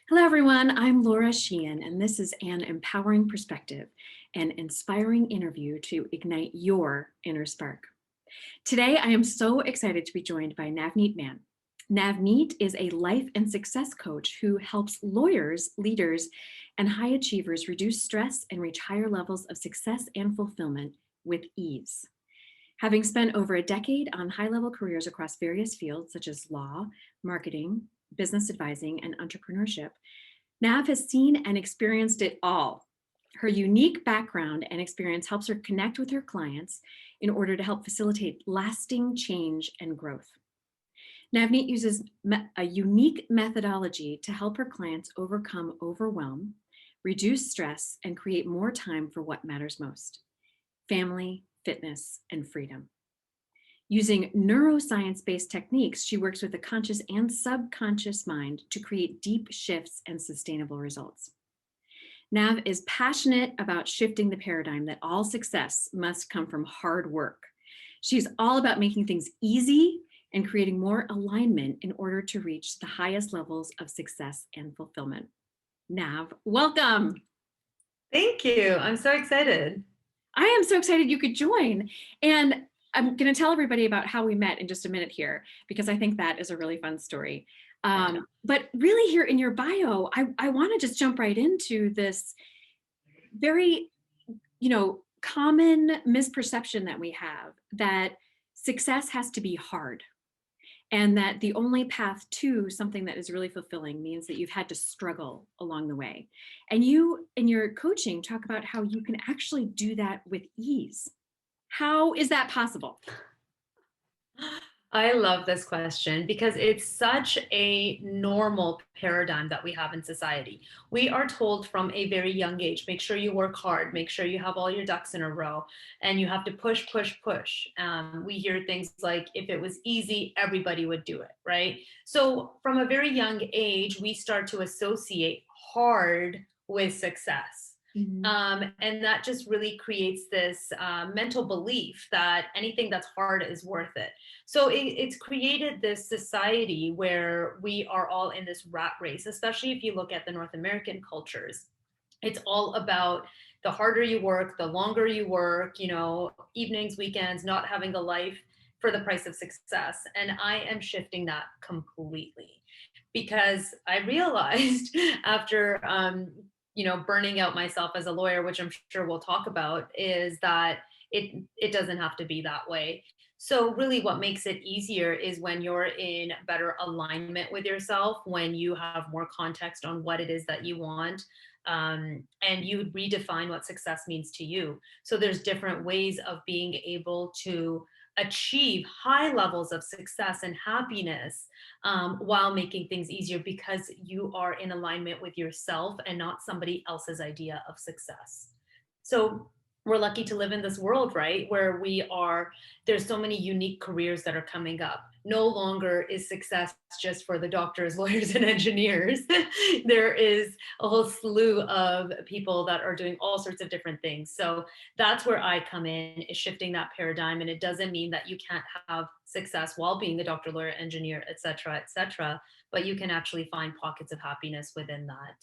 Hello, everyone. I'm Laura Sheehan, and this is an empowering perspective, an inspiring interview to ignite your inner spark. Today, I am so excited to be joined by Navneet Mann. Navneet is a life and success coach who helps lawyers, leaders, and high achievers reduce stress and reach higher levels of success and fulfillment with ease. Having spent over a decade on high-level careers across various fields such as law, marketing, business advising, and entrepreneurship, Nav has seen and experienced it all. Her unique background and experience helps her connect with her clients in order to help facilitate lasting change and growth. Navneet uses a unique methodology to help her clients overcome overwhelm, reduce stress, and create more time for what matters most: family, fitness, and freedom. Using neuroscience-based techniques, she works with the conscious and subconscious mind to create deep shifts and sustainable results. Nav is passionate about shifting the paradigm that all success must come from hard work. She's all about making things easy and creating more alignment in order to reach the highest levels of success and fulfillment. Nav, welcome. Thank you. I'm so excited. I am so excited you could join. And I'm going to tell everybody about how we met in just a minute here, because I think that is a really fun story. But really here in your bio, I want to just jump right into this very, common misperception that we have that success has to be hard, and that the only path to something that is really fulfilling means that you've had to struggle along the way. And you, in your coaching, talk about how you can actually do that with ease. How is that possible? I love this question because it's such a normal paradigm that we have in society. We are told from a very young age, make sure you work hard, make sure you have all your ducks in a row, and you have to push, push, push. We hear things like, if it was easy, everybody would do it, right? So from a very young age, we start to associate hard with success. And that just really creates this mental belief that anything that's hard is worth it. So it's created this society where we are all in this rat race, especially if you look at the North American cultures. It's all about the harder you work, the longer you work, evenings, weekends, not having a life for the price of success. And I am shifting that completely because I realized after burning out myself as a lawyer, which I'm sure we'll talk about, is that it doesn't have to be that way. So really what makes it easier is when you're in better alignment with yourself, when you have more context on what it is that you want, and you redefine what success means to you. So there's different ways of being able to achieve high levels of success and happiness while making things easier because you are in alignment with yourself and not somebody else's idea of success. So we're lucky to live in this world, right? Where there's so many unique careers that are coming up. No longer is success just for the doctors, lawyers, and engineers. There is a whole slew of people that are doing all sorts of different things. So that's where I come in, is shifting that paradigm. And it doesn't mean that you can't have success while being a doctor, lawyer, engineer, et cetera, but you can actually find pockets of happiness within that.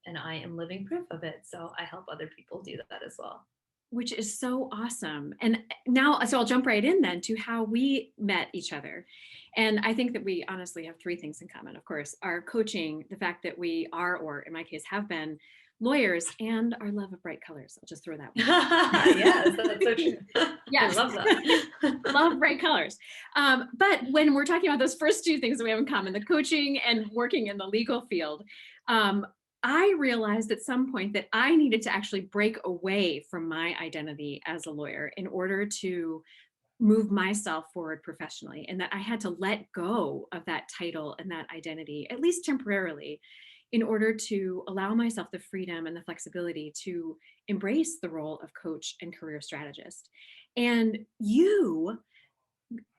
And I am living proof of it. So I help other people do that as well. Which is so awesome. And now, so I'll jump right in then to how we met each other. And I think that we honestly have three things in common. Of course, our coaching, the fact that we are, or in my case, have been lawyers, and our love of bright colors. I'll just throw that one. Yes, that's so true. Yes. I love that. Love bright colors. But when we're talking about those first two things that we have in common, the coaching and working in the legal field, I realized at some point that I needed to actually break away from my identity as a lawyer in order to move myself forward professionally, and that I had to let go of that title and that identity, at least temporarily, in order to allow myself the freedom and the flexibility to embrace the role of coach and career strategist. And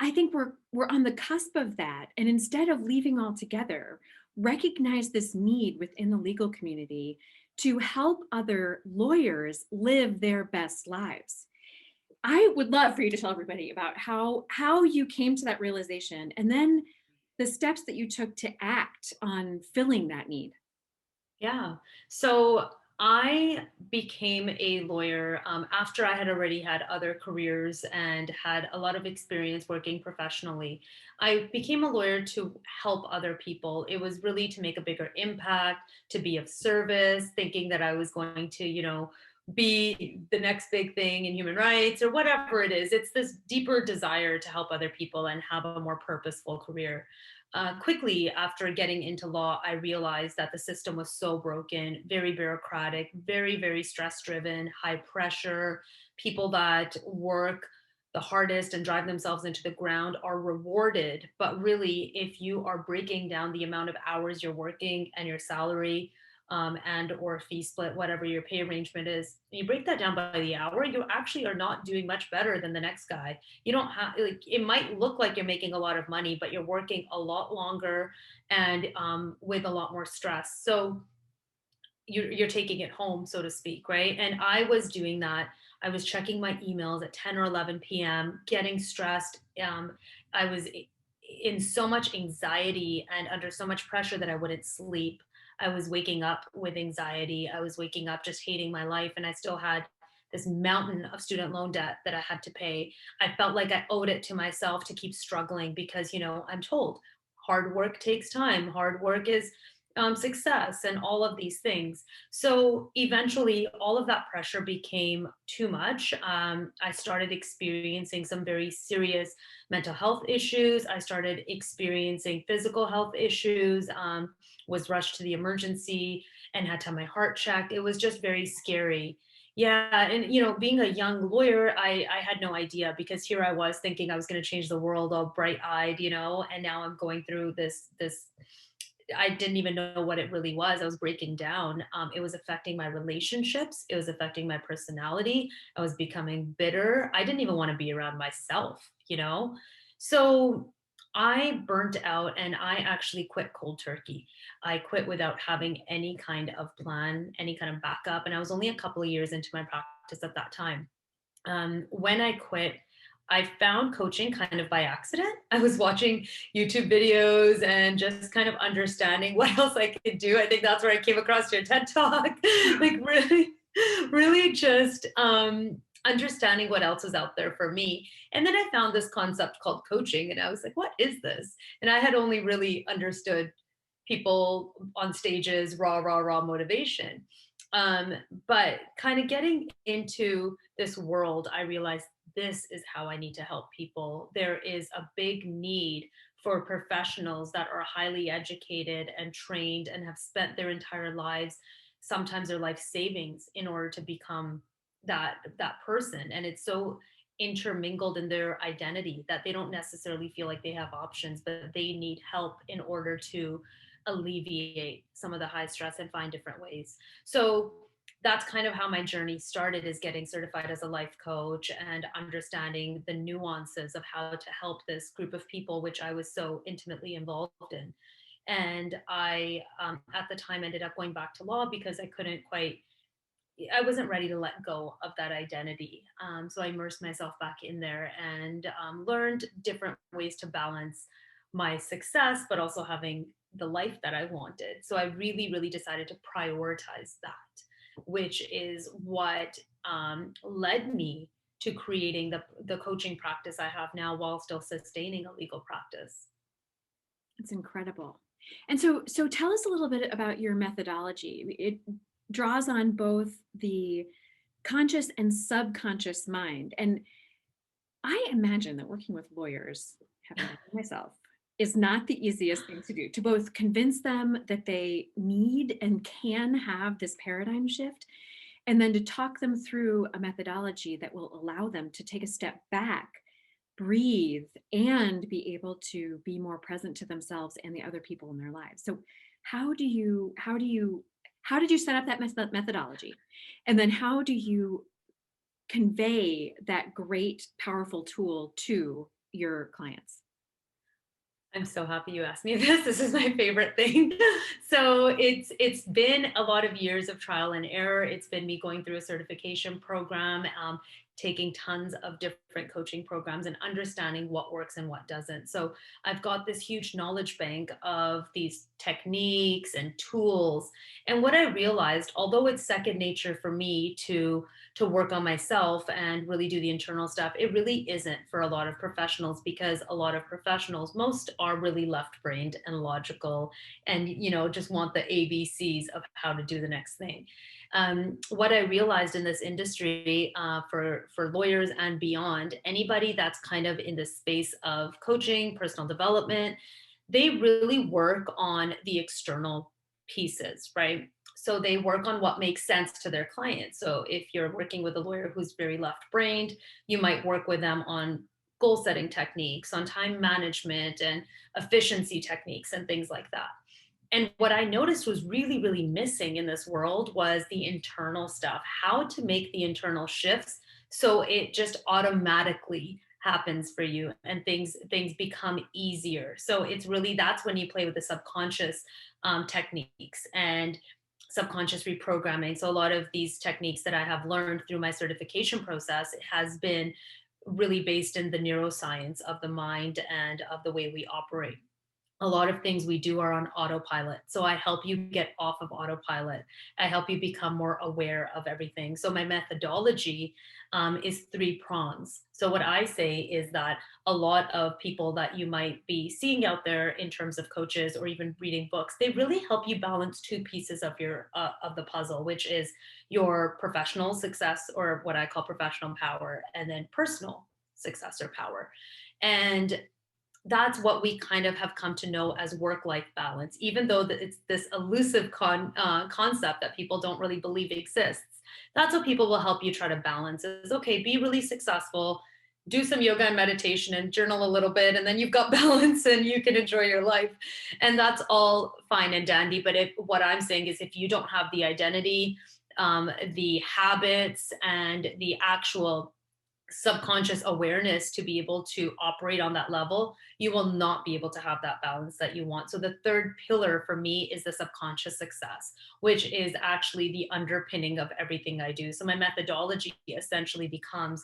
I think we're on the cusp of that. And instead of leaving altogether, recognize this need within the legal community to help other lawyers live their best lives. I would love for you to tell everybody about how you came to that realization, and then the steps that you took to act on filling that need. Yeah. So I became a lawyer after I had already had other careers and had a lot of experience working professionally. I became a lawyer to help other people. It was really to make a bigger impact, to be of service, thinking that I was going to, be the next big thing in human rights or whatever it is. It's this deeper desire to help other people and have a more purposeful career. Quickly after getting into law, I realized that the system was so broken, very bureaucratic, very, very stress driven, high pressure. People that work the hardest and drive themselves into the ground are rewarded. But really, if you are breaking down the amount of hours you're working and your salary, and or fee split, whatever your pay arrangement is, you break that down by the hour, you actually are not doing much better than the next guy. You don't have, like, it might look like you're making a lot of money, but you're working a lot longer and with a lot more stress. So you're taking it home, so to speak, right? And I was doing that. I was checking my emails at 10 or 11 p.m., getting stressed. I was in so much anxiety and under so much pressure that I wouldn't sleep. I was waking up with anxiety. I was waking up just hating my life. And I still had this mountain of student loan debt that I had to pay. I felt like I owed it to myself to keep struggling because, I'm told hard work takes time. Hard work is success and all of these things. So eventually, all of that pressure became too much. I started experiencing some very serious mental health issues. I started experiencing physical health issues, was rushed to the emergency and had to have my heart checked. It was just very scary. Yeah, and being a young lawyer, I had no idea because here I was thinking I was going to change the world, all bright-eyed, and now I'm going through this. I didn't even know what it really was. I was breaking down. It was affecting my relationships. It was affecting my personality. I was becoming bitter. I didn't even want to be around myself. So I burnt out and I actually quit cold turkey. I quit without having any kind of plan, any kind of backup. And I was only a couple of years into my practice at that time. When I quit, I found coaching kind of by accident. I was watching YouTube videos and just kind of understanding what else I could do. I think that's where I came across your TED Talk. Like really, really just understanding what else was out there for me. And then I found this concept called coaching, and I was like, what is this? And I had only really understood people on stages, raw motivation. Um, but kind of getting into this world, I realized this is how I need to help people. There is a big need for professionals that are highly educated and trained and have spent their entire lives, sometimes their life savings, in order to become that person. And it's so intermingled in their identity that they don't necessarily feel like they have options, but they need help in order to alleviate some of the high stress and find different ways. So that's kind of how my journey started, is getting certified as a life coach and understanding the nuances of how to help this group of people, which I was so intimately involved in. And I, at the time, ended up going back to law because I wasn't ready to let go of that identity. So I immersed myself back in there and learned different ways to balance my success, but also having the life that I wanted. So I really, really decided to prioritize that, which is what led me to creating the coaching practice I have now while still sustaining a legal practice. It's incredible. And so tell us a little bit about your methodology. It draws on both the conscious and subconscious mind. And I imagine that working with lawyers, having done it myself, is not the easiest thing to do, to both convince them that they need and can have this paradigm shift, and then to talk them through a methodology that will allow them to take a step back, breathe, and be able to be more present to themselves and the other people in their lives. So how did you set up that methodology? And then how do you convey that great, powerful tool to your clients? I'm so happy you asked me this. This is my favorite thing. So it's been a lot of years of trial and error. It's been me going through a certification program, taking tons of different coaching programs and understanding what works and what doesn't. So I've got this huge knowledge bank of these techniques and tools. And what I realized, although it's second nature for me to work on myself and really do the internal stuff, it really isn't for a lot of professionals, because a lot of professionals, most are really left-brained and logical, and just want the ABCs of how to do the next thing. What I realized in this industry, for lawyers and beyond, anybody that's kind of in the space of coaching, personal development, they really work on the external pieces, right? So they work on what makes sense to their clients. So if you're working with a lawyer who's very left brained, you might work with them on goal setting techniques, on time management and efficiency techniques and things like that. And what I noticed was really, really missing in this world was the internal stuff, how to make the internal shifts so it just automatically happens for you and things become easier. So it's really, that's when you play with the subconscious techniques and subconscious reprogramming. So a lot of these techniques that I have learned through my certification process has been really based in the neuroscience of the mind and of the way we operate. A lot of things we do are on autopilot. So I help you get off of autopilot. I help you become more aware of everything. So my methodology is three prongs. So what I say is that a lot of people that you might be seeing out there in terms of coaches or even reading books, they really help you balance two pieces of your of the puzzle, which is your professional success, or what I call professional power, and then personal success or power. And that's what we kind of have come to know as work-life balance, even though it's this elusive concept that people don't really believe exists. That's what people will help you try to balance is, okay, be really successful, do some yoga and meditation and journal a little bit, and then you've got balance and you can enjoy your life. And that's all fine and dandy. But what I'm saying is, if you don't have the identity, the habits, and the actual subconscious awareness to be able to operate on that level, you will not be able to have that balance that you want. So the third pillar for me is the subconscious success, which is actually the underpinning of everything I do. So my methodology essentially becomes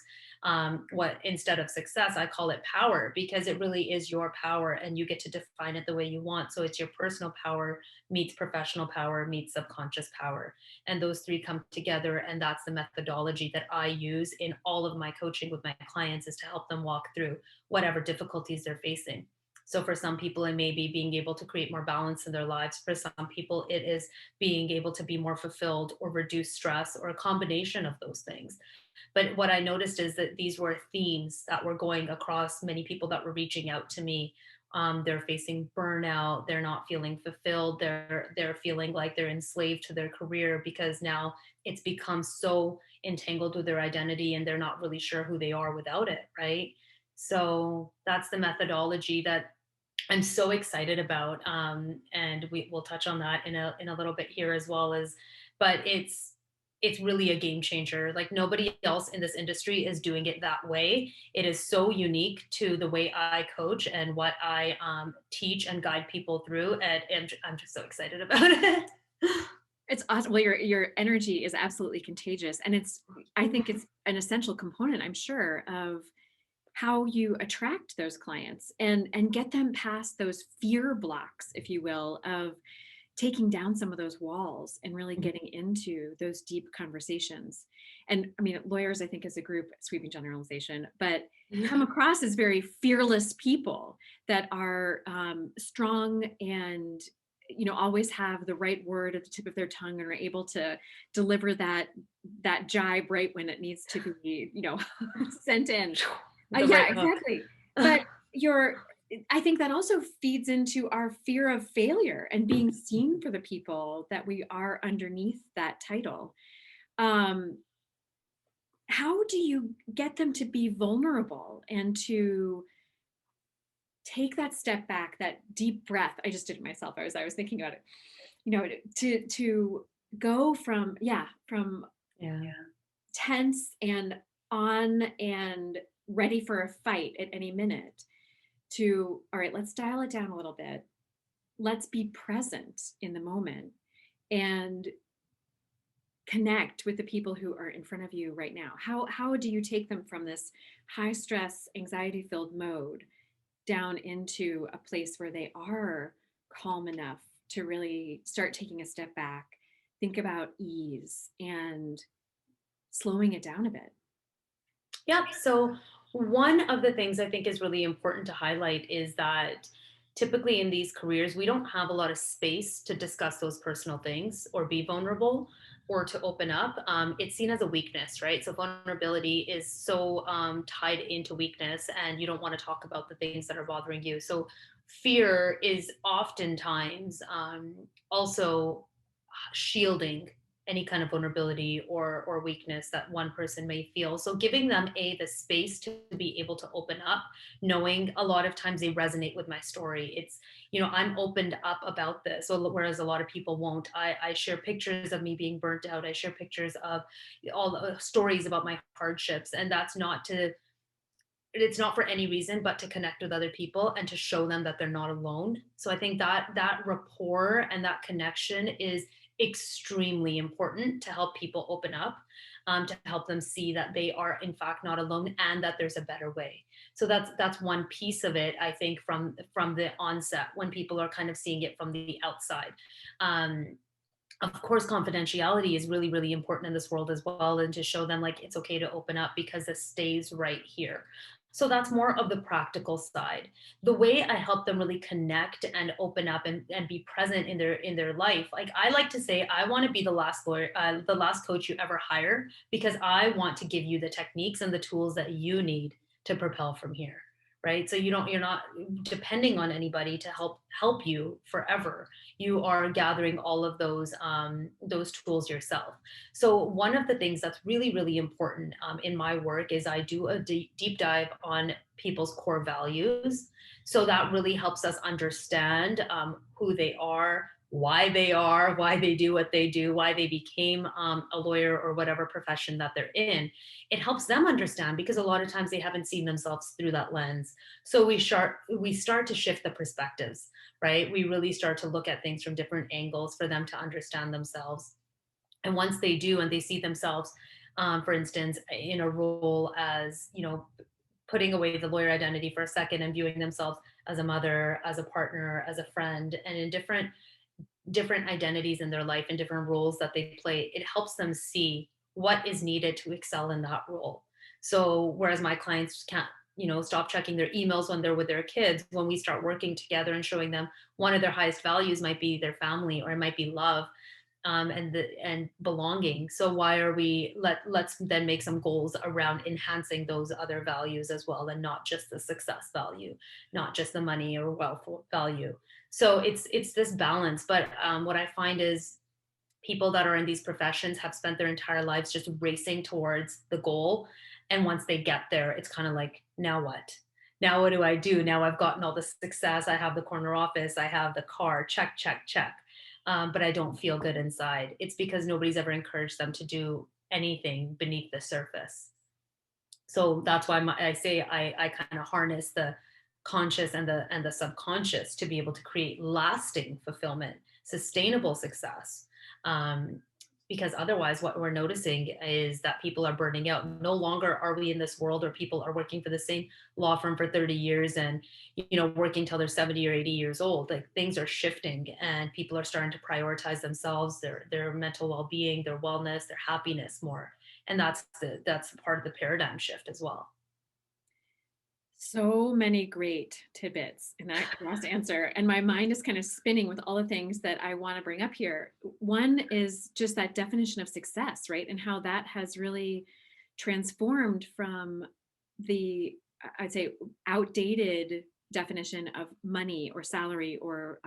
what, instead of success, I call it power, because it really is your power and you get to define it the way you want. So it's your personal power meets professional power meets subconscious power. And those three come together. And that's the methodology that I use in all of my coaching with my clients, is to help them walk through whatever difficulties they're facing. So for some people, it may be being able to create more balance in their lives. For some people, it is being able to be more fulfilled or reduce stress, or a combination of those things. But what I noticed is that these were themes that were going across many people that were reaching out to me. They're facing burnout. They're not feeling fulfilled. They're feeling like they're enslaved to their career, because now it's become so entangled with their identity and they're not really sure who they are without it, right? So that's the methodology that I'm so excited about, and we'll touch on that in a little bit here as well as. But it's really a game changer. Like, nobody else in this industry is doing it that way. It is so unique to the way I coach and what I teach and guide people through, and I'm just so excited about it. It's awesome. Well, your energy is absolutely contagious, and I think it's an essential component, I'm sure, of how you attract those clients and get them past those fear blocks, if you will, of taking down some of those walls and really getting into those deep conversations. And I mean, lawyers, I think, as a group, sweeping generalization, but come across as very fearless people that are strong and always have the right word at the tip of their tongue and are able to deliver that jibe right when it needs to be sent in. Yeah, exactly. But I think that also feeds into our fear of failure and being seen for the people that we are underneath that title. How do you get them to be vulnerable and to take that step back, that deep breath? I just did it myself. I was thinking about it. To go from Yeah. tense and on and ready for a fight at any minute, to, all right, let's dial it down a little bit. Let's be present in the moment and connect with the people who are in front of you right now? How do you take them from this high stress, anxiety filled mode down into a place where they are calm enough to really start taking a step back, think about ease and slowing it down a bit? Yep. So one of the things I think is really important to highlight is that typically in these careers, we don't have a lot of space to discuss those personal things or be vulnerable or to open up. It's seen as a weakness, right? So vulnerability is so tied into weakness, and you don't want to talk about the things that are bothering you. So fear is oftentimes also shielding any kind of vulnerability or weakness that one person may feel. So giving them the space to be able to open up, knowing a lot of times they resonate with my story. It's, I'm opened up about this. So whereas a lot of people won't, I share pictures of me being burnt out. I share pictures of all the stories about my hardships. And that's not to it's not for any reason but to connect with other people and to show them that they're not alone. So I think that rapport and that connection is extremely important to help people open up, to help them see that they are in fact not alone and that there's a better way. So that's one piece of it, I think, from the onset when people are kind of seeing it from the outside. um, of course, confidentiality is really really important in this world as well, and to show them like it's okay to open up because this stays right here. So that's more of the practical side. The way I help them really connect and open up and be present in their life, like I like to say, I want to be the last lawyer, the last coach you ever hire, because I want to give you the techniques and the tools that you need to propel from here. Right. So you're not depending on anybody to help you forever. You are gathering all of those tools yourself. So one of the things that's really really important in my work is I do a deep dive on people's core values. So that really helps us understand who they are, why they do what they do, why they became a lawyer or whatever profession that they're in. It helps them understand because a lot of times they haven't seen themselves through that lens. So we start to shift the perspectives, right? We really start to look at things from different angles for them to understand themselves. And once they do, and they see themselves, for instance, in a role as, putting away the lawyer identity for a second and viewing themselves as a mother, as a partner, as a friend, and in different identities in their life and different roles that they play, it helps them see what is needed to excel in that role. So whereas my clients can't, stop checking their emails when they're with their kids, when we start working together and showing them one of their highest values might be their family, or it might be love, and belonging. So why are let's then make some goals around enhancing those other values as well, and not just the success value, not just the money or wealth value. So it's this balance. But what I find is people that are in these professions have spent their entire lives just racing towards the goal, and once they get there, it's kind of like, now what? Now what do I do? Now I've gotten all the success, I have the corner office, I have the car, check check check, but I don't feel good inside. It's because nobody's ever encouraged them to do anything beneath the surface. So that's why I say I kind of harness the conscious and the subconscious to be able to create lasting fulfillment, sustainable success. Um, because otherwise, what we're noticing is that people are burning out. No longer are we in this world where people are working for the same law firm for 30 years and working till they're 70 or 80 years old. Like things are shifting, and people are starting to prioritize themselves, their mental well-being, their wellness, their happiness more. And that's part of the paradigm shift as well. So many great tidbits in that last answer. And my mind is kind of spinning with all the things that I want to bring up here. One is just that definition of success, right? And how that has really transformed from the, I'd say, outdated definition of money or salary or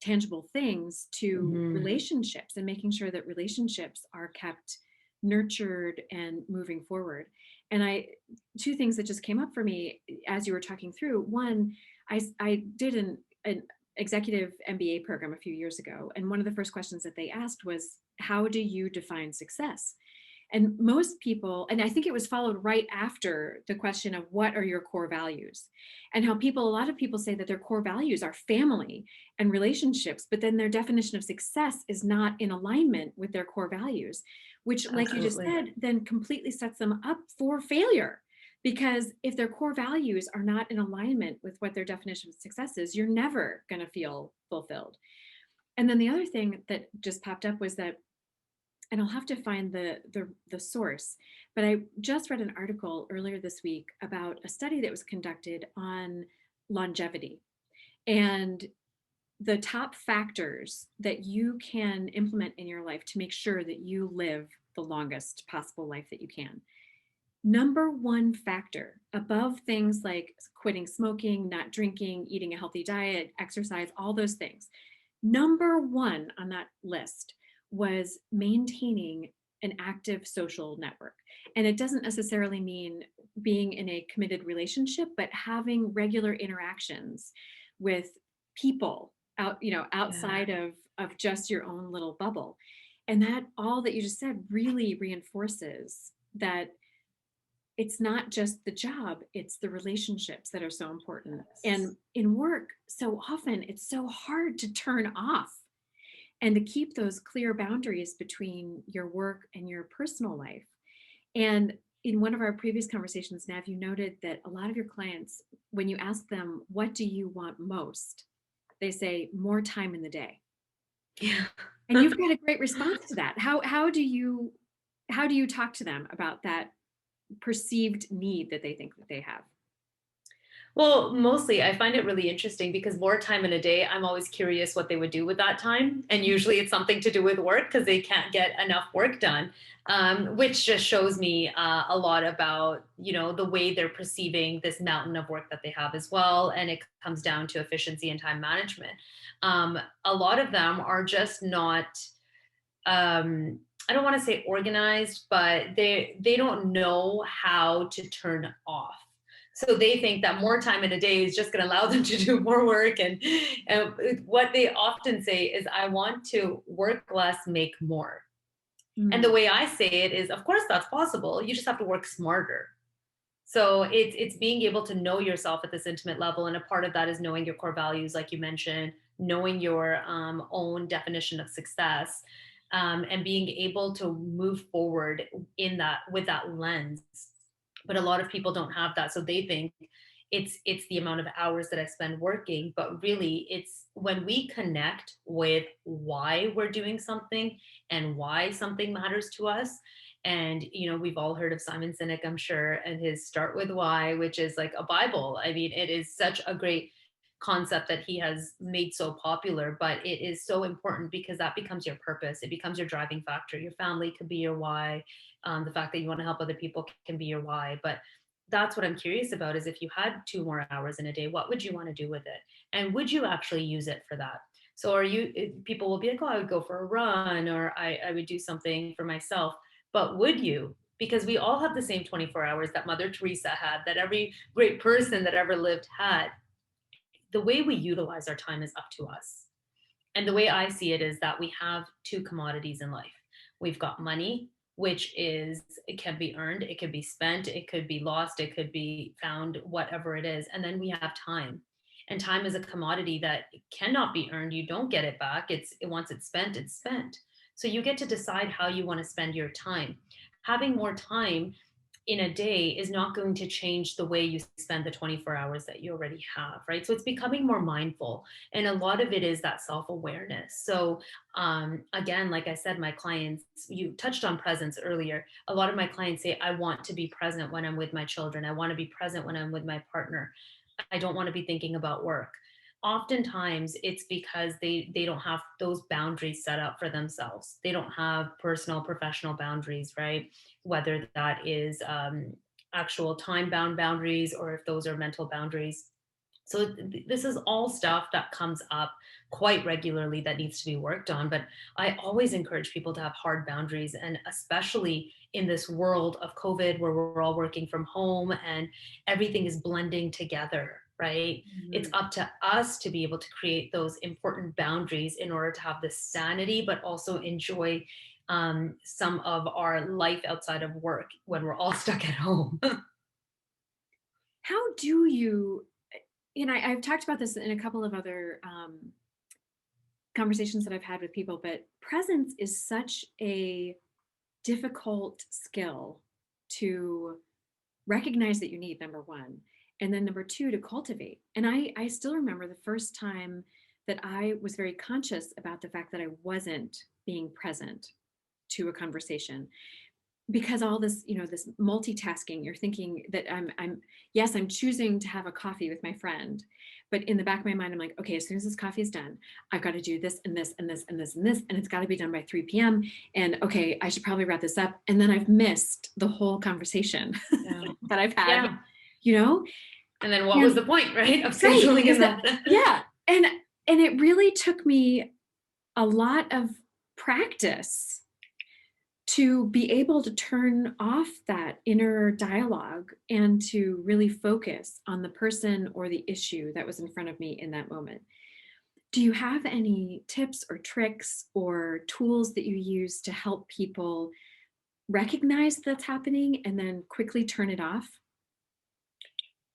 tangible things to Mhm. relationships, and making sure that relationships are kept nurtured and moving forward. And two things that just came up for me as you were talking through. One, I did an executive MBA program a few years ago, and one of the first questions that they asked was, how do you define success? And most people, and I think it was followed right after the question of what are your core values, and how a lot of people say that their core values are family and relationships, but then their definition of success is not in alignment with their core values, which, like you just Absolutely. said, then completely sets them up for failure. Because if their core values are not in alignment with what their definition of success is, you're never going to feel fulfilled. And then the other thing that just popped up was that, and I'll have to find the source, but I just read an article earlier this week about a study that was conducted on longevity and the top factors that you can implement in your life to make sure that you live the longest possible life that you can. Number one factor above things like quitting smoking, not drinking, eating a healthy diet, exercise, all those things. Number one on that list was maintaining an active social network. And it doesn't necessarily mean being in a committed relationship, but having regular interactions with people Yeah. outside of just your own little bubble. And that all that you just said really reinforces that it's not just the job, it's the relationships that are so important. Yes. And in work, so often it's so hard to turn off and to keep those clear boundaries between your work and your personal life. And in one of our previous conversations, Nav, you noted that a lot of your clients, when you ask them, what do you want most? They say more time in the day. Yeah. And you've got a great response to that. How do you talk to them about that perceived need that they think that they have? Well, mostly I find it really interesting because more time in a day, I'm always curious what they would do with that time. And usually it's something to do with work because they can't get enough work done, which just shows me a lot about, the way they're perceiving this mountain of work that they have as well. And it comes down to efficiency and time management. A lot of them are just not, I don't want to say organized, but they don't know how to turn off. So they think that more time in a day is just going to allow them to do more work. And what they often say is, I want to work less, make more. And the Mm, way I say it is, of course, that's possible. You just have to work smarter. So it's being able to know yourself at this intimate level, and a part of that is knowing your core values, like you mentioned, knowing your own definition of success, and being able to move forward in that with that lens. But a lot of people don't have that, so they think it's the amount of hours that I spend working, but really it's when we connect with why we're doing something and why something matters to us. And we've all heard of Simon Sinek, I'm sure, and his Start With Why, which is like a Bible. I mean, it is such a great concept that he has made so popular, but it is so important because that becomes your purpose. It becomes your driving factor. Your family could be your why. The fact that you want to help other people can be your why. But that's what I'm curious about, is if you had 2 more hours in a day, what would you want to do with it? And would you actually use it for that? So people will be like, oh, I would go for a run, or I would do something for myself. But would you? Because we all have the same 24 hours that Mother Teresa had, that every great person that ever lived had. The way we utilize our time is up to us. And the way I see it is that we have two commodities in life. We've got money, which it can be earned, it could be spent, it could be lost, it could be found, whatever it is. And then we have time. And time is a commodity that cannot be earned. You don't get it back. Once it's spent, it's spent. So you get to decide how you want to spend your time. Having more time in a day is not going to change the way you spend the 24 hours that you already have, right? So it's becoming more mindful. And a lot of it is that self awareness. So, again, like I said, my clients, you touched on presence earlier. A lot of my clients say, I want to be present when I'm with my children. I want to be present when I'm with my partner. I don't want to be thinking about work. Oftentimes it's because they don't have those boundaries set up for themselves. They don't have personal professional boundaries, right? Whether that is actual time bound boundaries, or if those are mental boundaries. So this is all stuff that comes up quite regularly that needs to be worked on. But I always encourage people to have hard boundaries, and especially in this world of COVID where we're all working from home and everything is blending together, right? It's mhm. up to us to be able to create those important boundaries in order to have the sanity, but also enjoy some of our life outside of work when we're all stuck at home. How do you, I've talked about this in a couple of other conversations that I've had with people, but presence is such a difficult skill to recognize that you need, number one, and then number two, to cultivate. And I still remember the first time that I was very conscious about the fact that I wasn't being present to a conversation, because all this, this multitasking, you're thinking that yes, I'm choosing to have a coffee with my friend, but in the back of my mind I'm like, okay, as soon as this coffee is done, I've got to do this and this and this and this and this, and it's got to be done by 3 p.m. and okay, I should probably wrap this up, and then I've missed the whole conversation Yeah. that I've had, Yeah. you know And then what was and the point, right, of right, scheduling in that? yeah, and it really took me a lot of practice to be able to turn off that inner dialogue and to really focus on the person or the issue that was in front of me in that moment. Do you have any tips or tricks or tools that you use to help people recognize that's happening and then quickly turn it off?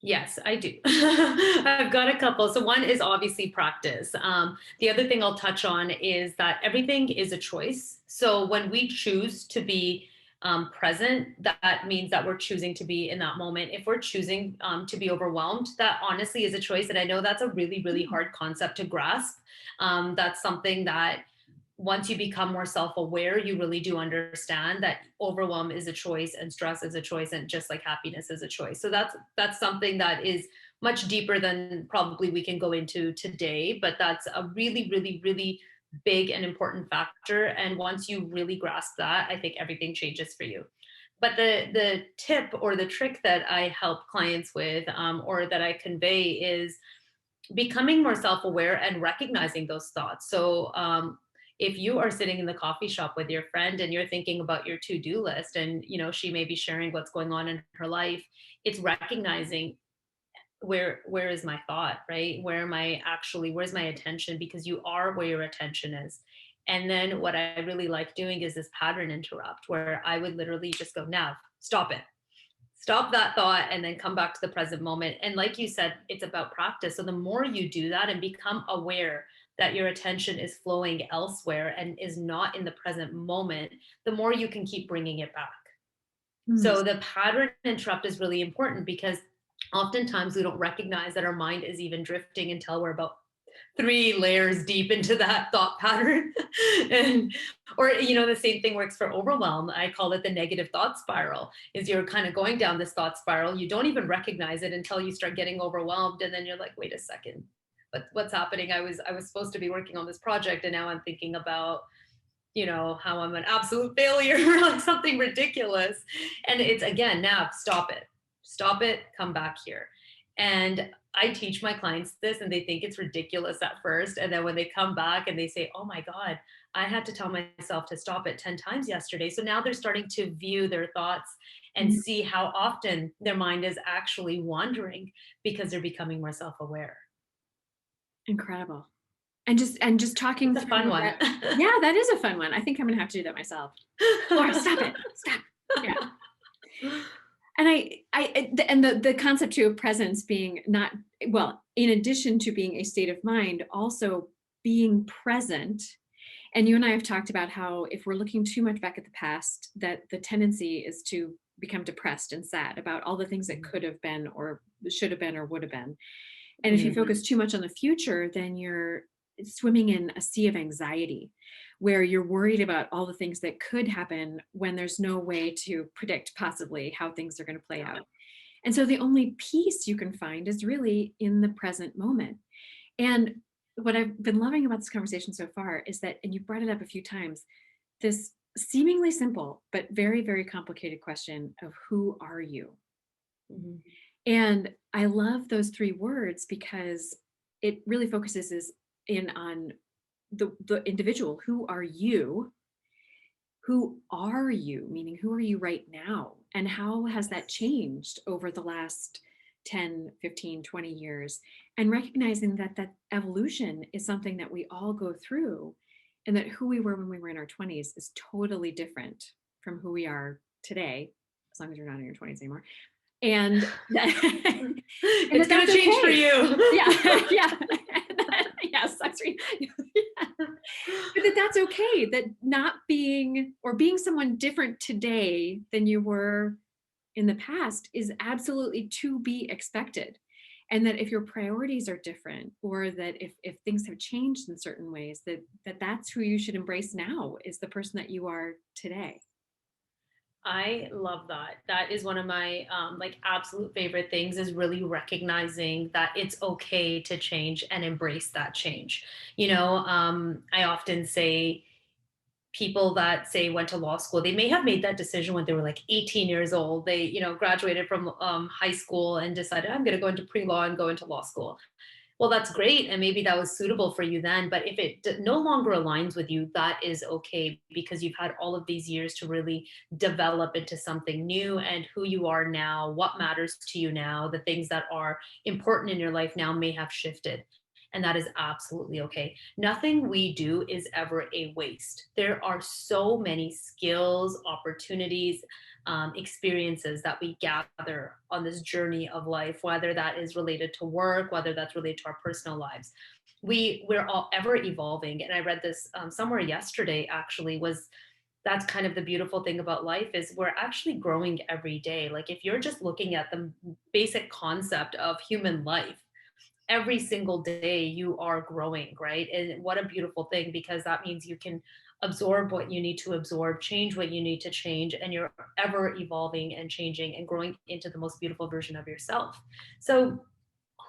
Yes, I do. I've got a couple. So one is obviously practice. The other thing I'll touch on is that everything is a choice. So when we choose to be present, that means that we're choosing to be in that moment. If we're choosing to be overwhelmed, that honestly is a choice. And I know that's a really, really Mm. hard concept to grasp. That's something that once you become more self-aware, you really do understand that overwhelm is a choice and stress is a choice, and just like happiness is a choice. So that's something that is much deeper than probably we can go into today, but that's a really, really, really big and important factor. And once you really grasp that, I think everything changes for you. But the tip or the trick that I help clients with, or that I convey, is becoming more self-aware and recognizing those thoughts. So if you are sitting in the coffee shop with your friend and you're thinking about your to-do list, and she may be sharing what's going on in her life, it's recognizing where is my thought, right? Where's my attention? Because you are where your attention is. And then what I really like doing is this pattern interrupt, where I would literally just go, Nav, stop it, stop that thought, and then come back to the present moment. And like you said, it's about practice. So the more you do that and become aware that your attention is flowing elsewhere and is not in the present moment, the more you can keep bringing it back. Mm. So the pattern interrupt is really important, because oftentimes we don't recognize that our mind is even drifting until we're about 3 layers deep into that thought pattern. And or the same thing works for overwhelm. I call it the negative thought spiral. Is you're kind of going down this thought spiral, you don't even recognize it until you start getting overwhelmed, and then you're like, wait a second, what's happening? I was supposed to be working on this project, and now I'm thinking about how I'm an absolute failure, or like something ridiculous. And it's, again, now stop it, come back here. And I teach my clients this, and they think it's ridiculous at first, and then when they come back and they say, oh my god, I had to tell myself to stop it 10 times yesterday. So now they're starting to view their thoughts and Mm. see how often their mind is actually wandering, because they're becoming more self-aware. Incredible. And just talking It's a fun through one. that. Yeah, that is a fun one. I think I'm gonna have to do that myself. Laura, stop it. Stop. Yeah. And the concept too of presence being not, well, in addition to being a state of mind, also being present. And you and I have talked about how if we're looking too much back at the past, that the tendency is to become depressed and sad about all the things that could have been or should have been or would have been. And if you Mhm. focus too much on the future, then you're swimming in a sea of anxiety where you're worried about all the things that could happen when there's no way to predict possibly how things are going to play out. And so the only peace you can find is really in the present moment. And what I've been loving about this conversation so far is that, and you brought it up a few times, this seemingly simple but very, very complicated question of who are you? Mhm. And I love those three words because it really focuses in on the individual. Who are you? Who are you? Meaning, who are you right now? And how has that changed over the last 10, 15, 20 years? And recognizing that that evolution is something that we all go through. and that who we were when we were in our 20s is totally different from who we are today, as long as you're not in your 20s anymore. And that, and It's that going that's to change for okay. you. Yeah, yeah. Yeah, sucks for you. Yeah. But that's okay, that not being or being someone different today than you were in the past is absolutely to be expected. And that if your priorities are different, or that if things have changed in certain ways, that's who you should embrace now, is the person that you are today. I love that. That is one of my like absolute favorite things, is really recognizing that it's okay to change and embrace that change. I often say people that say went to law school, they may have made that decision when they were like 18 years old. They, graduated from high school and decided, I'm going to go into pre-law and go into law school. Well, that's great. And maybe that was suitable for you then. But if it no longer aligns with you, that is okay, because you've had all of these years to really develop into something new. And who you are now, what matters to you now, the things that are important in your life now may have shifted. And that is absolutely okay. Nothing we do is ever a waste. There are so many skills, opportunities, experiences that we gather on this journey of life, whether that is related to work, whether that's related to our personal lives. We're all ever evolving. And I read this somewhere yesterday, actually, was that's kind of the beautiful thing about life, is we're actually growing every day. Like if you're just looking at the basic concept of human life, every single day you are growing, right? And what a beautiful thing, because that means you can absorb what you need to absorb, change what you need to change, and you're ever evolving and changing and growing into the most beautiful version of yourself. So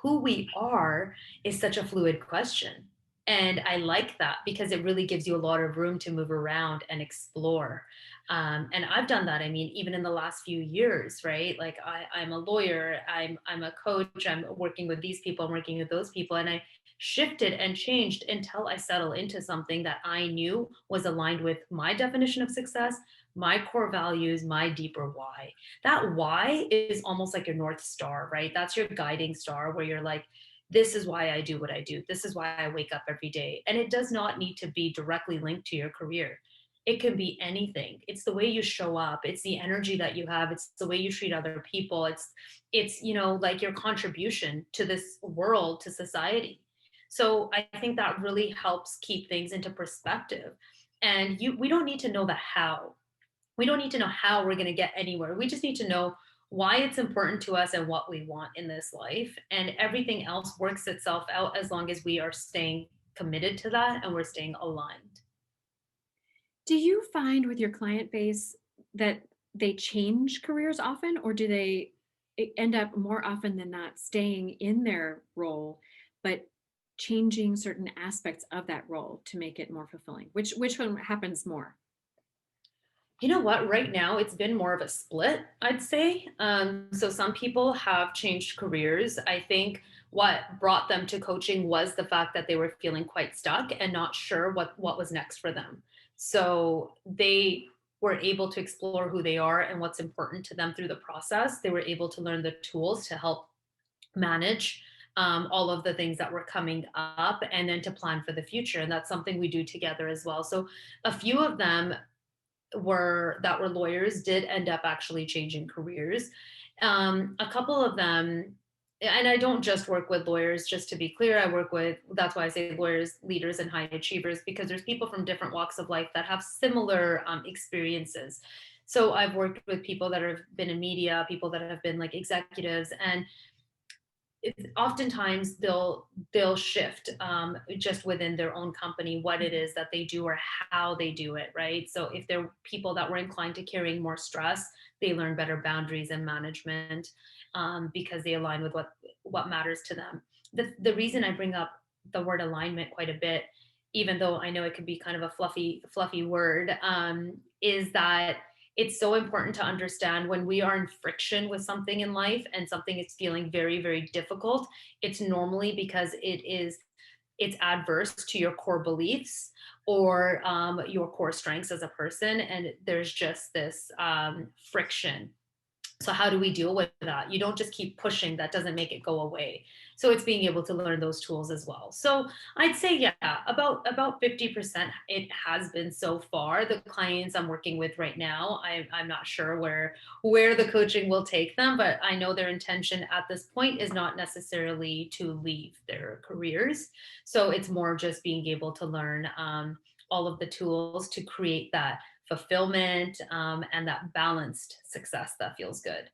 who we are is such a fluid question. And I like that, because it really gives you a lot of room to move around and explore. And I've done that. I mean, even in the last few years, right? Like I'm a lawyer, I'm a coach, I'm working with these people, I'm working with those people. And I shifted and changed until I settle into something that I knew was aligned with my definition of success, my core values, my deeper why. That why is almost like your North Star, right? That's your guiding star, where you're like, this is why I do what I do. This is why I wake up every day. And it does not need to be directly linked to your career. It can be anything. It's the way you show up. It's the energy that you have. It's the way you treat other people. It's, like your contribution to this world, to society. So I think that really helps keep things into perspective. And we don't need to know the how. We don't need to know how we're going to get anywhere. We just need to know why it's important to us and what we want in this life. And everything else works itself out, as long as we are staying committed to that and we're staying aligned. Do you find with your client base that they change careers often, or do they end up more often than not staying in their role, but changing certain aspects of that role to make it more fulfilling? Which one happens more? You know what? Right now, it's been more of a split, I'd say. So some people have changed careers. I think what brought them to coaching was the fact that they were feeling quite stuck and not sure what was next for them. So they were able to explore who they are and what's important to them through the process. They were able to learn the tools to help manage all of the things that were coming up, and then to plan for the future. And that's something we do together as well. So a few of them were lawyers did end up actually changing careers. A couple of them, and I don't just work with lawyers, just to be clear, I work with, that's why I say lawyers, leaders, and high achievers, because there's people from different walks of life that have similar experiences. So I've worked with people that have been in media, people that have been like executives, and oftentimes they'll shift just within their own company what it is that they do or how they do it, right? So if they're people that were inclined to carrying more stress, they learn better boundaries and management, because they align with what matters to them. The reason I bring up the word alignment quite a bit, even though I know it could be kind of a fluffy word, is that it's so important to understand when we are in friction with something in life and something is feeling very, very difficult, it's normally because it's adverse to your core beliefs or your core strengths as a person. And there's just this friction. So how do we deal with that? You don't just keep pushing, that doesn't make it go away. So it's being able to learn those tools as well. So I'd say, yeah, about 50% it has been so far. The clients I'm working with right now, I'm not sure where the coaching will take them, but I know their intention at this point is not necessarily to leave their careers. So it's more just being able to learn all of the tools to create that fulfillment, and that balanced success that feels good.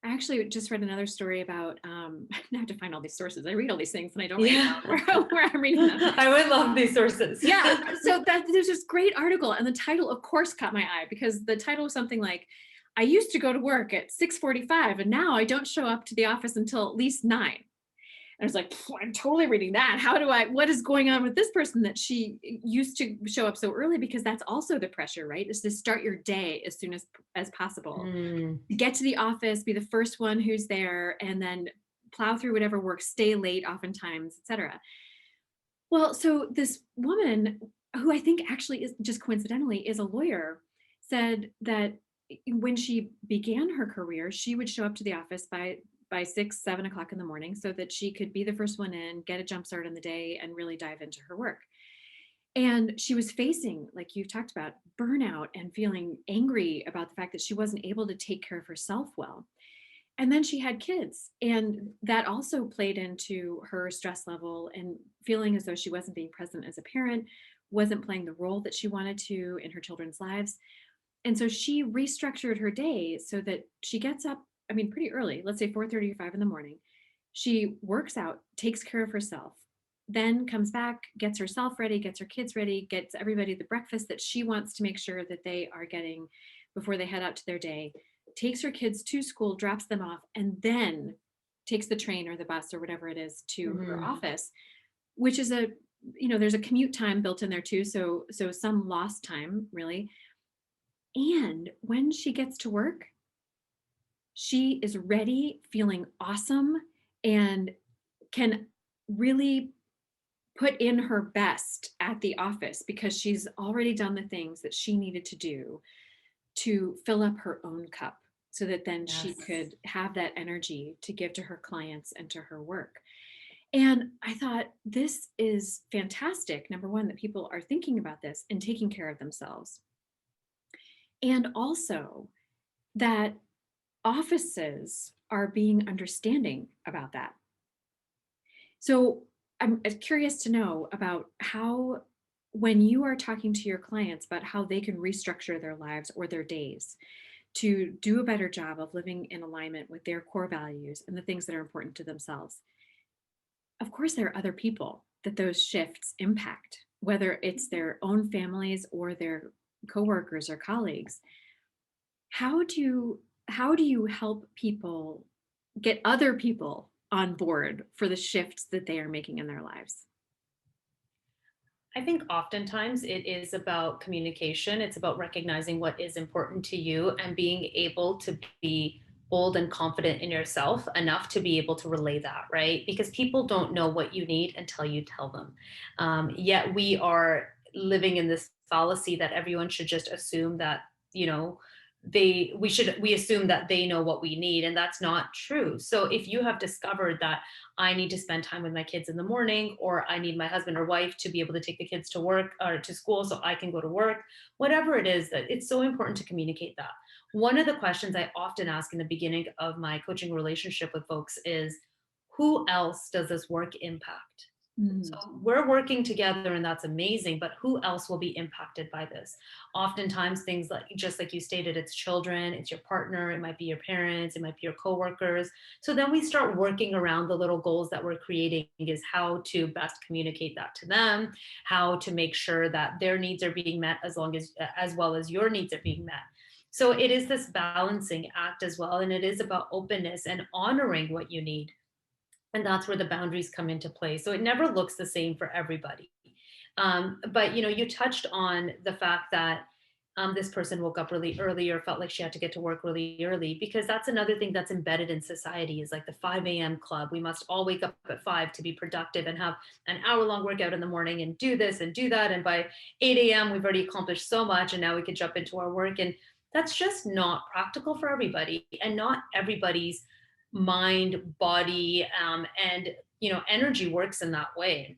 I actually just read another story about, I have to find all these sources. I read all these things and I don't write Yeah. down where I'm reading them. I would love these sources. Yeah. So that there's this great article, and the title, of course, caught my eye because the title was something like, I used to go to work at 6:45 and now I don't show up to the office until at least 9. And I was like, I'm totally reading that. What is going on with this person that she used to show up so early? Because that's also the pressure, right? Is to start your day as soon as possible, Mm, get to the office, be the first one who's there, and then plow through whatever work, stay late oftentimes, etc. Well, so this woman, who I think actually is just coincidentally is a lawyer, said that when she began her career, she would show up to the office by 6, 7 o'clock in the morning so that she could be the first one in, get a jump start on the day, and really dive into her work. And she was facing, like you talked about, burnout and feeling angry about the fact that she wasn't able to take care of herself well. And then she had kids, and that also played into her stress level and feeling as though she wasn't being present as a parent, wasn't playing the role that she wanted to in her children's lives. And so she restructured her day so that she gets up, I mean, pretty early, let's say 4:30 or 5 in the morning. She works out, takes care of herself, then comes back, gets herself ready, gets her kids ready, gets everybody the breakfast that she wants to make sure that they are getting before they head out to their day, takes her kids to school, drops them off, and then takes the train or the bus or whatever it is to her mhm. office, which is there's a commute time built in there too. So some lost time, really. And when she gets to work, she is ready, feeling awesome, and can really put in her best at the office because she's already done the things that she needed to do to fill up her own cup so that then she Yes. could have that energy to give to her clients and to her work. And I thought, this is fantastic. Number one, that people are thinking about this and taking care of themselves. And also that offices are being understanding about that. So I'm curious to know about how, when you are talking to your clients about how they can restructure their lives or their days to do a better job of living in alignment with their core values and the things that are important to themselves. Of course, there are other people that those shifts impact, whether it's their own families or their coworkers or colleagues. How do you help people get other people on board for the shifts that they are making in their lives? I think oftentimes it is about communication. It's about recognizing what is important to you and being able to be bold and confident in yourself enough to be able to relay that, right? Because people don't know what you need until you tell them. Yet we are living in this fallacy that everyone should just assume that, you know, we assume that they know what we need, and that's not true. So if you have discovered that I need to spend time with my kids in the morning, or I need my husband or wife to be able to take the kids to work or to school so I can go to work, whatever it is, that it's so important to communicate that. One of the questions I often ask in the beginning of my coaching relationship with folks is, who else does this work impact? So Mm. we're working together and that's amazing, but who else will be impacted by this? Oftentimes things like, just like you stated, it's children, it's your partner, it might be your parents, it might be your coworkers. So then we start working around the little goals that we're creating, is how to best communicate that to them, how to make sure that their needs are being met as well as your needs are being met. So it is this balancing act as well, and it is about openness and honoring what you need, and that's where the boundaries come into play. So it never looks the same for everybody. But you touched on the fact that this person woke up really early or felt like she had to get to work really early, because that's another thing that's embedded in society, is like the 5 a.m. club. We must all wake up at 5 to be productive and have an hour-long workout in the morning and do this and do that. And by 8 a.m., we've already accomplished so much, and now we can jump into our work. And That's just not practical for everybody, and not everybody's mind, body, and energy works in that way.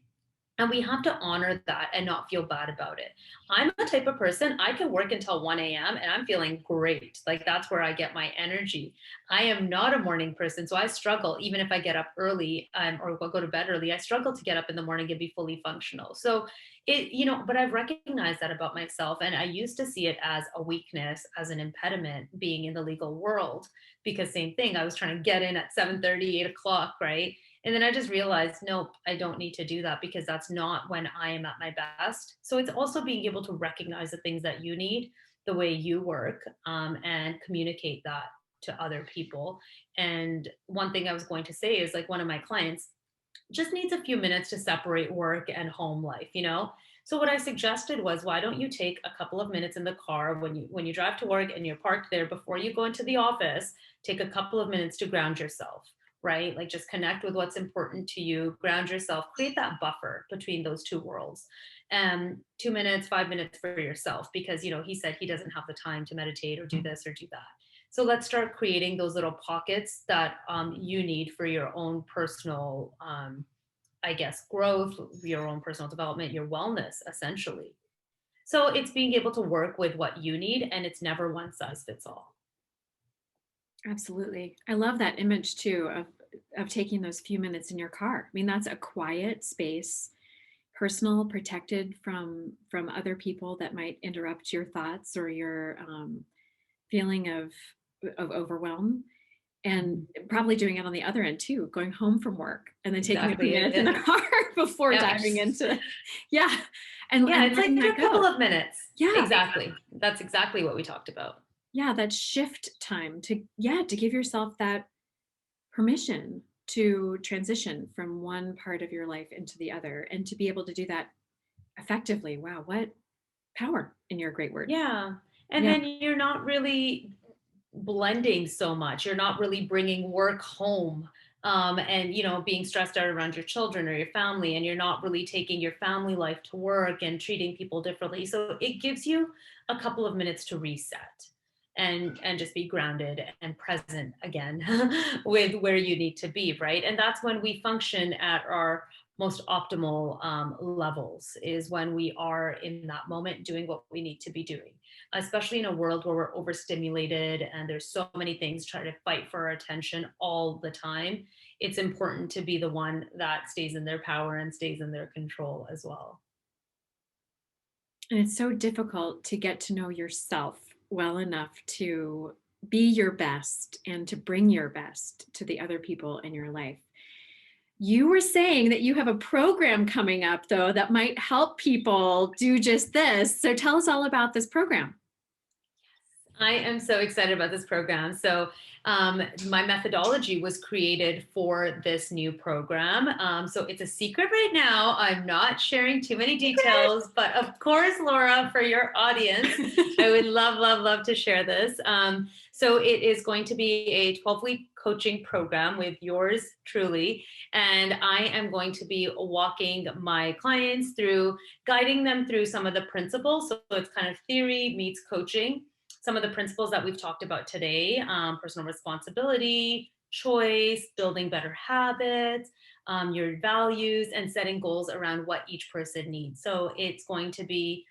And we have to honor that and not feel bad about it. I'm the type of person, I can work until 1 a.m. and I'm feeling great. Like that's where I get my energy. I am not a morning person. So I struggle, even if I get up early or go to bed early, I struggle to get up in the morning and be fully functional. So but I've recognized that about myself. And I used to see it as a weakness, as an impediment being in the legal world, because same thing, I was trying to get in at 7:30, 8 o'clock, right? And then I just realized, nope, I don't need to do that because that's not when I am at my best. So it's also being able to recognize the things that you need, the way you work, and communicate that to other people. And one thing I was going to say is like one of my clients just needs a few minutes to separate work and home life. So what I suggested was, why don't you take a couple of minutes in the car when you drive to work and you're parked there before you go into the office, take a couple of minutes to ground yourself, right? Like just connect with what's important to you, ground yourself, create that buffer between those two worlds. 2 minutes, 5 minutes for yourself, because he said he doesn't have the time to meditate or do this or do that. So let's start creating those little pockets that you need for your own personal, I guess, growth, your own personal development, your wellness, essentially. So it's being able to work with what you need, and it's never one size fits all. Absolutely. I love that image too of taking those few minutes in your car. I mean, that's a quiet space, personal, protected from other people that might interrupt your thoughts or your feeling of overwhelm. And probably doing it on the other end too, going home from work and then taking a few Exactly. minutes in the car before Yeah. diving into, yeah, and Yeah, it's like letting that a couple go. of minutes. Yeah, Exactly. That's exactly what we talked about. yeah, that shift time to give yourself that permission to transition from one part of your life into the other and to be able to do that effectively. Wow, what power in your great word. Yeah. And Yeah. then you're not really blending so much. You're not really bringing work home, and being stressed out around your children or your family, and you're not really taking your family life to work and treating people differently. So it gives you a couple of minutes to reset and just be grounded and present again with where you need to be, right? And that's when we function at our most optimal levels, is when we are in that moment doing what we need to be doing, especially in a world where we're overstimulated and there's so many things trying to fight for our attention all the time. It's important to be the one that stays in their power and stays in their control as well. And it's so difficult to get to know yourself well enough to be your best and to bring your best to the other people in your life. You were saying that you have a program coming up, though, that might help people do just this. So tell us all about this program. I am so excited about this program. So, my methodology was created for this new program. So, it's a secret right now. I'm not sharing too many details, but of course, Laura, for your audience, I would love, love, love to share this. So, it is going to be a 12-week coaching program with yours truly. And I am going to be walking my clients through, guiding them through some of the principles. So, it's kind of theory meets coaching, some of the principles that we've talked about today: personal responsibility, choice, building better habits, your values, and setting goals around what each person needs. So it's going to be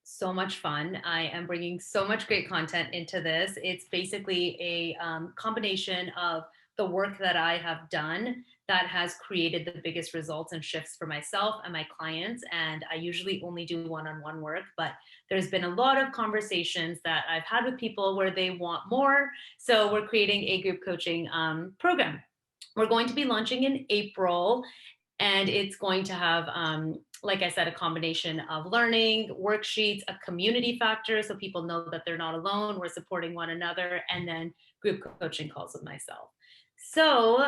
so much fun. I am bringing so much great content into this. It's basically a combination of the work that I have done that has created the biggest results and shifts for myself and my clients. And I usually only do one-on-one work, but there's been a lot of conversations that I've had with people where they want more. So we're creating a group coaching program. We're going to be launching in April, and it's going to have, like I said, a combination of learning, worksheets, a community factor so people know that they're not alone, we're supporting one another, and then group coaching calls with myself. So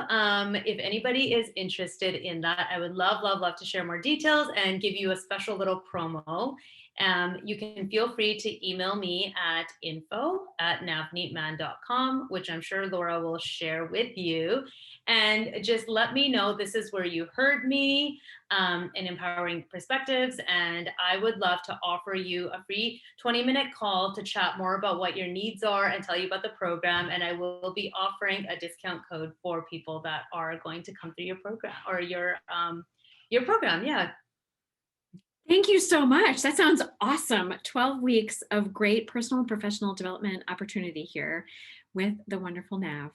if anybody is interested in that, I would love, love, love to share more details and give you a special little promo. You can feel free to email me at info@navneetmann.com, which I'm sure Laura will share with you. And just let me know this is where you heard me, in Empowering Perspectives. And I would love to offer you a free 20-minute call to chat more about what your needs are and tell you about the program. And I will be offering a discount code for people that are going to come through your program or your program. Yeah. Thank you so much. That sounds awesome. 12 weeks of great personal and professional development opportunity here with the wonderful Nav.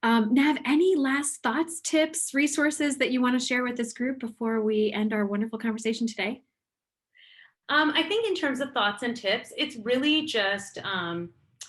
Nav, any last thoughts, tips, resources that you want to share with this group before we end our wonderful conversation today? I think in terms of thoughts and tips, it's really just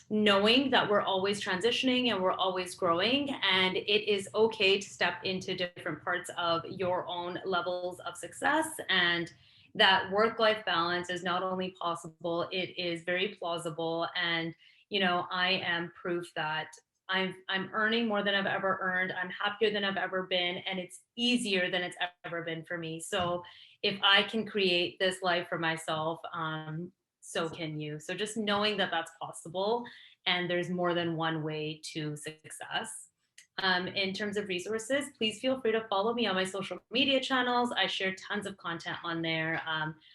knowing that we're always transitioning and we're always growing, and it is okay to step into different parts of your own levels of success. And that work-life balance is not only possible, it is very plausible. And I am proof that I'm earning more than I've ever earned. I'm happier than I've ever been, and it's easier than it's ever been for me. So if I can create this life for myself, so can you. So just knowing that that's possible and there's more than one way to success. In terms of resources, please feel free to follow me on my social media channels. I share tons of content on there.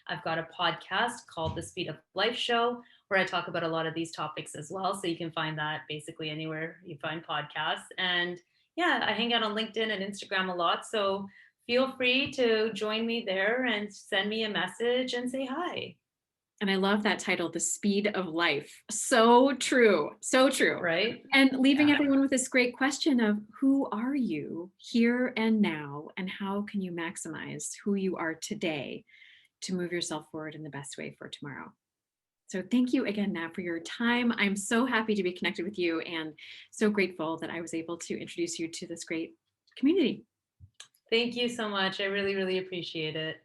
I've got a podcast called The Speed of Life Show where I talk about a lot of these topics as well. So you can find that basically anywhere you find podcasts. And yeah, I hang out on LinkedIn and Instagram a lot. So feel free to join me there and send me a message and say hi. And I love that title, The Speed of Life. So true. So true. Right? And leaving Yeah. everyone with this great question of who are you here and now, and how can you maximize who you are today to move yourself forward in the best way for tomorrow? So thank you again, Nav, for your time. I'm so happy to be connected with you and so grateful that I was able to introduce you to this great community. Thank you so much. I really, really appreciate it.